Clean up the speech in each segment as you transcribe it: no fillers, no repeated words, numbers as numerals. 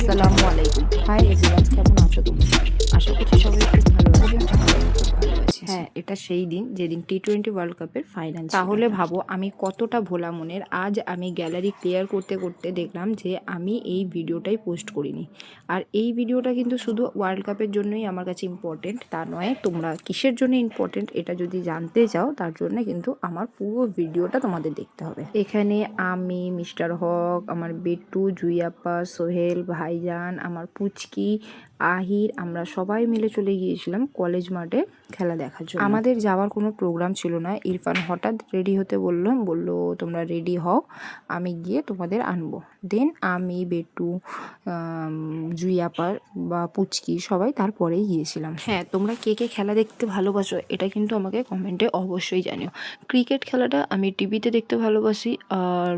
আসসালামু আলাইকুম। Hi everyone, কেমন আছো তোমরা? আশা করছি সবাই খুব ভালো আছো এবং আমরাও খুব ভালো আছি। হ্যাঁ, এটা সেই দিন যেদিন টি-20 ওয়ার্ল্ড কাপের ফাইনাল ছিল। তাহলে ভাবো আমি কতটা ভোলা মনের। আজ আমি গ্যালারি ক্লিয়ার করতে করতে দেখলাম যে আমি এই ভিডিওটাই পোস্ট করিনি। আর এই ভিডিওটা কিন্তু শুধু ওয়ার্ল্ড কাপের জন্যই আমার কাছে ইম্পর্টেন্ট তা নয়। তোমরা কিসের জন্য ইম্পর্টেন্ট এটা যদি জানতে চাও তার জন্য কিন্তু আমার পুরো ভিডিওটা তোমাদের দেখতে হবে। এখানে আমি, মিস্টার হক, আমার বেটু, জুই আপা, সোহেল, ভাইজান, আমার পুচকি, আহির, আমরা সবাই মিলে চলে গিয়েছিলাম কলেজ মাঠে খেলা দেখার জন্য। আমাদের যাওয়ার কোনো প্রোগ্রাম ছিল না। ইরফান হঠাৎ রেডি হতে বললো তোমরা রেডি হও, আমি গিয়ে তোমাদের আনবো। দেন আমি, বেটু, জুই আপার বা পুচকি সবাই তারপরেই গিয়েছিলাম। হ্যাঁ, তোমরা কে কে খেলা দেখতে ভালোবাসো এটা কিন্তু আমাকে কমেন্টে অবশ্যই জানিও। ক্রিকেট খেলাটা আমি টিভিতে দেখতে ভালোবাসি, আর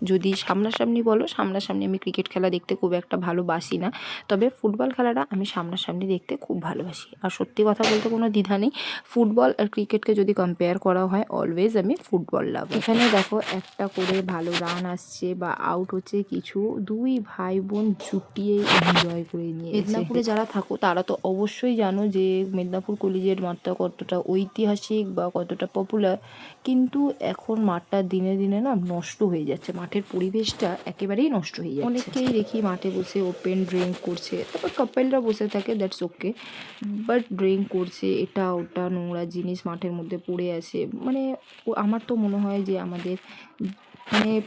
যদি সামনাসামনি বলো, সামনাসামনি আমি ক্রিকেট খেলা দেখতে খুব একটা ভালোবাসি না, তবে ফুটবল খেলাটা আমি সামনাসামনি দেখতে খুব ভালোবাসি। আর সত্যি কথা বলতে কোনো দ্বিধা নেই, ফুটবল আর ক্রিকেটকে যদি কম্পেয়ার করা হয় অলওয়েজ আমি ফুটবল লাভ। এখানে দেখো একটা করে ভালো রান আসছে বা আউট হচ্ছে কিছু, দুই ভাই বোন জুটিয়ে এনজয় করে নিয়ে। মেদিনীপুরে যারা থাকো তারা তো অবশ্যই জানো যে মেদিনীপুর কলেজের মাঠটা কতটা ঐতিহাসিক বা কতটা পপুলার, কিন্তু এখন মাঠটা দিনে দিনে না নষ্ট হয়ে যাচ্ছে, মাঠের পরিবেশটা একেবারেই নষ্ট হয়ে যাচ্ছে। অনেককেই দেখি মাঠে বসে ওপেন ড্রিঙ্ক করছে, তারপর কাপেলরা বসে থাকে, দ্যাটস ওকে, বাট ড্রিঙ্ক করছে, এটা ওটা নোংরা জিনিস মাঠের মধ্যে পড়ে আছে। মানে আমার তো মনে হয় যে আমাদের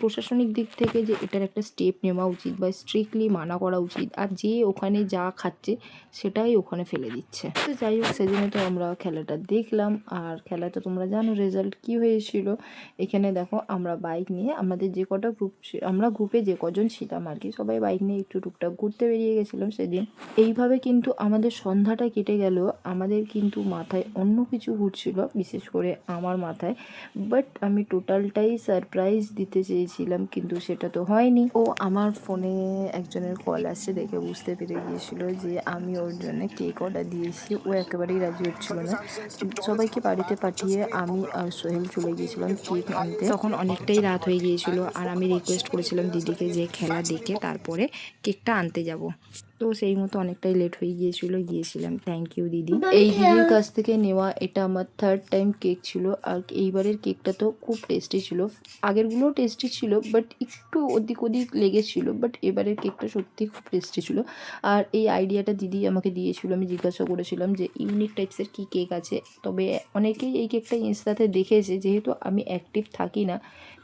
প্রশাসনিক দিক থেকে যে এটার একটা স্টেপ নেওয়া উচিত বা স্ট্রিক্টলি মানা করা উচিত। আর যে ওখানে যা খাচ্ছে সেটাই ওখানে ফেলে দিচ্ছে। তো যাই হোক, সেদিনে তো আমরা খেলাটা দেখলাম, আর খেলাটা তোমরা জানো রেজাল্ট কী হয়েছিল। এখানে দেখো আমরা বাইক নিয়ে, আমাদের যে কটা গ্রুপ, আমরা গ্রুপে যে কজন ছিলাম আর কি, সবাই বাইক নিয়ে একটু টুকটাক ঘুরতে বেরিয়ে গেছিলাম সেদিন। এইভাবে কিন্তু আমাদের সন্ধ্যাটা কেটে গেল, আমাদের কিন্তু মাথায় অন্য কিছু ঘুরছিল, বিশেষ করে আমার মাথায়। বাট আমি টোটালটাই সারপ্রাইজ দিতে চেয়েছিলাম, কিন্তু সেটা তো হয়নি। ও আমার ফোনে একজনের কল আসছে দেখে বুঝতে পেরে গিয়েছিল যে আমি ওর জন্য কেক অর্ডার দিয়েছি। ও একেবারেই রাজি হচ্ছিল না। সবাইকে বাড়িতে পাঠিয়ে আমি আর সোহেল চলে গিয়েছিলাম কেক আনতে। তখন অনেকটাই রাত হয়ে গিয়েছিল, আর আমি রিকোয়েস্ট করেছিলাম দিদিকে যে খেলা দেখে তারপরে কেকটা আনতে যাব। তো সেই মতো অনেকটাই লেট হয়ে গিয়েছিলাম। থ্যাংক ইউ দিদি। এই দিদির কাছ থেকে নেওয়া এটা আমার থার্ড টাইম কেক ছিল, আর এইবারের কেকটা তো খুব টেস্টি ছিল। আগেরগুলোও টেস্টি ছিল, বাট একটু ওদিক ওদিক লেগেছিলো, বাট এবারের কেকটা সত্যি খুব টেস্টি ছিল। আর এই আইডিয়াটা দিদি আমাকে দিয়েছিল, আমি জিজ্ঞাসা করেছিলাম যে ইউনিক টাইপসের কী কেক আছে। তবে অনেকেই এই কেকটা ইনস্টাতে দেখেছে, যেহেতু আমি অ্যাক্টিভ থাকি না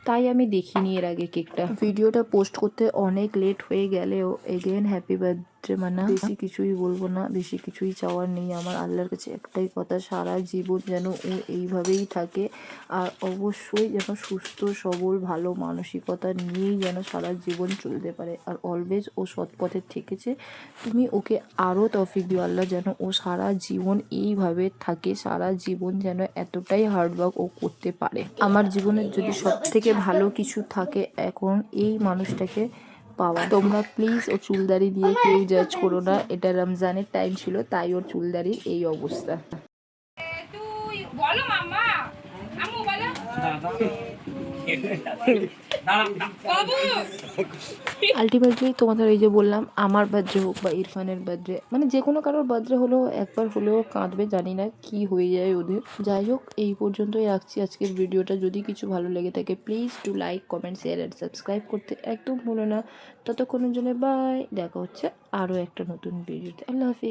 তাই আমি দেখিনি এর আগে কেকটা। ভিডিওটা পোস্ট করতে অনেক লেট হয়ে গেলেও এগেন হ্যাপি বার্থডে মানা। বেশি কিছুই বলবো না, বেশি কিছুই চাওয়ার নেই আমার। আল্লাহর কাছে একটাই কথা, সারা জীবন যেন ও এইভাবেই থাকে, আর অবশ্যই যেন সুস্থ সবল ভালো মানসিকতা নিয়েই যেন সারা জীবন চলতে পারে। আর অলওয়েজ ও সৎ পথে থেকেছে, তুমি ওকে আরও তৌফিক দিও আল্লাহ, যেন ও সারা জীবন এইভাবে থাকে, সারা জীবন যেন এতটাই হার্ডওয়ার্ক ও করতে পারে। আমার জীবনের যদি সব থেকে ভালো কিছু থাকে এখন এই মানুষটাকে পাওয়া। তোমরা প্লিজ ও চুলদারি দিয়ে কেউ জাজ করো না, এটা রমজানের টাইম ছিল তাই ওর চুলদারির এই অবস্থা। আলটিমেটলি তোমাদের এই যে বললাম, আমার বার্থডে হোক বা ইরফানের বার্থডে, মানে যে কোনো কারোর বার্থডে হলেও একবার হলেও কাঁদবে, জানি না কি হয়ে যায় ওদের। যাই হোক, এই পর্যন্তই রাখছি আজকের ভিডিওটা। যদি কিছু ভালো লেগে থাকে please to like, comment, share and subscribe করতে একদম ভুলো না। ততক্ষণের জন্য বাই, দেখা হচ্ছে আরও একটা নতুন ভিডিওতে। আল্লাহ হাফিজ।